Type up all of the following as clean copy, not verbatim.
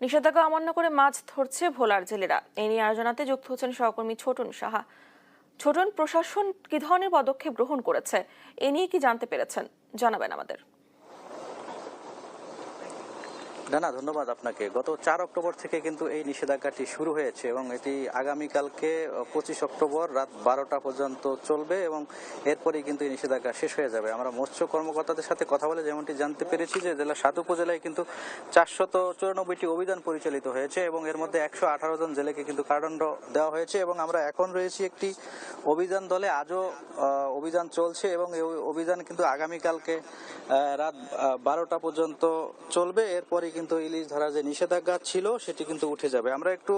নিষেধাজ্ঞা অমান্য করে মাছ ধরছে ভোলার জেলেরা। এ নিয়ে আলোচনাতে যুক্ত হচ্ছেন সহকর্মী ছোটন সাহা। ছোটন, প্রশাসন কি ধরনের পদক্ষেপ গ্রহণ করেছে, এ নিয়ে কি জানতে পেরেছেন, জানাবেন আমাদের। না, ধন্যবাদ আপনাকে। গত 4 অক্টোবর থেকে কিন্তু এই নিষেধাজ্ঞাটি শুরু হয়েছে এবং এটি আগামীকালকে 25 অক্টোবর রাত 12টা পর্যন্ত চলবে এবং এরপরেই কিন্তু এই নিষেধাজ্ঞা শেষ হয়ে যাবে। আমরা মৎস্য কর্মকর্তাদের সাথে কথা বলে যেমনটি জানতে পেরেছি যে জেলার 7 উপজেলায় কিন্তু 494টি অভিযান পরিচালিত হয়েছে এবং এর মধ্যে 118 জন জেলেকে কিন্তু কারাদণ্ড দেওয়া হয়েছে এবং আমরা এখন রয়েছি একটি অভিযান দলে। আজও অভিযান চলছে এবং এই অভিযান কিন্তু আগামীকালকে রাত 12টা পর্যন্ত চলবে। এরপরে কিন্তু ইলিশ ধরার যে নিষেধাজ্ঞা ছিল সেটি কিন্তু উঠে যাবে। আমরা একটু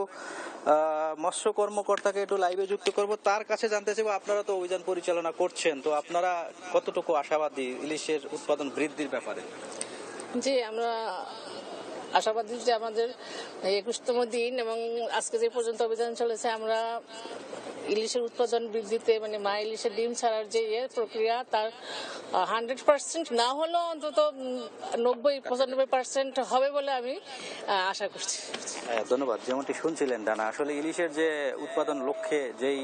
মৎস্য কর্মকর্তাকে একটু লাইভে যুক্ত করব, তার কাছে জানতে চাইবো আপনারা তো অভিযান পরিচালনা করছেন, তো আপনারা কতটুকু আশাবাদী ইলিশের উৎপাদন বৃদ্ধির ব্যাপারে? জি, আমরা আশাবাদী যে আমাদের 21তম দিন এবং আজকে যে পর্যন্ত অভিযান চলেছে, আমরা ইলিশের উৎপাদন বৃদ্ধিতে মানে মা ইলিশের ডিম ছাড়ার যে প্রক্রিয়া তার 100% না হলেও অন্তত 90-95% হবে বলে আমি আশা করছি। ধন্যবাদ। যেমনটি শুনছিলেন ডানা, আসলে ইলিশের যে উৎপাদন লক্ষ্যে যেই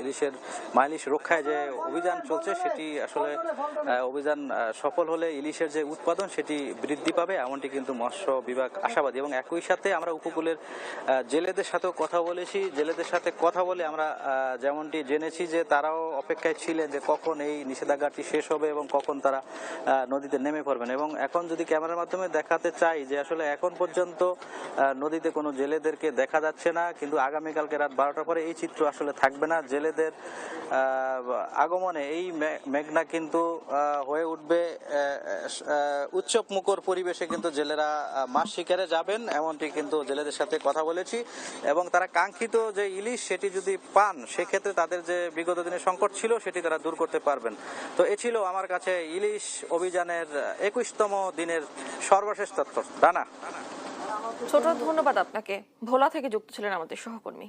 ইলিশের মা ইলিশ রক্ষায় যে অভিযান চলছে সেটি আসলে অভিযান সফল হলে ইলিশের যে উৎপাদন সেটি বৃদ্ধি পাবে, এমনটি কিন্তু মৎস্য বিভাগ আশাবাদী। এবং একই সাথে আমরা উপকূলের জেলেদের সাথেও কথা বলেছি। জেলেদের সাথে কথা বলে আমরা যেমনটি জেনেছি যে তারাও অপেক্ষায় ছিলেন যে কখন এই নিষেধাজ্ঞাটি শেষ হবে এবং কখন তারা নদীতে নেমে পড়বেন। এবং এখন যদি ক্যামেরার মাধ্যমে দেখাতে চাই যে আসলে এখন পর্যন্ত নদীতে কোনো জেলেদেরকে দেখা যাচ্ছে না, কিন্তু আগামীকালকে রাত 12টার পরে এই চিত্র আসলে থাকবে না। জেলেদের আগমনে এই মেঘনা কিন্তু হয়ে উঠবে উৎসব মুখর পরিবেশে। কিন্তু জেলেরা মাছ শিকারে যাবেন, এমনটি কিন্তু জেলেদের সাথে কথা বলেছি এবং তারা কাঙ্ক্ষিত যে ইলিশ সেটি যদি পান সেক্ষেত্রে তাদের যে বিগত দিনের সংকট ছিল সেটি তারা দূর করতে পারবেন। তো এ ছিল আমার কাছে ইলিশ অভিযানের 21তম দিনের সর্বশেষ তথ্য। ডানা। ছোট, ধন্যবাদ আপনাকে। ভোলা থেকে যুক্ত ছিলেন আমাদের সহকর্মী।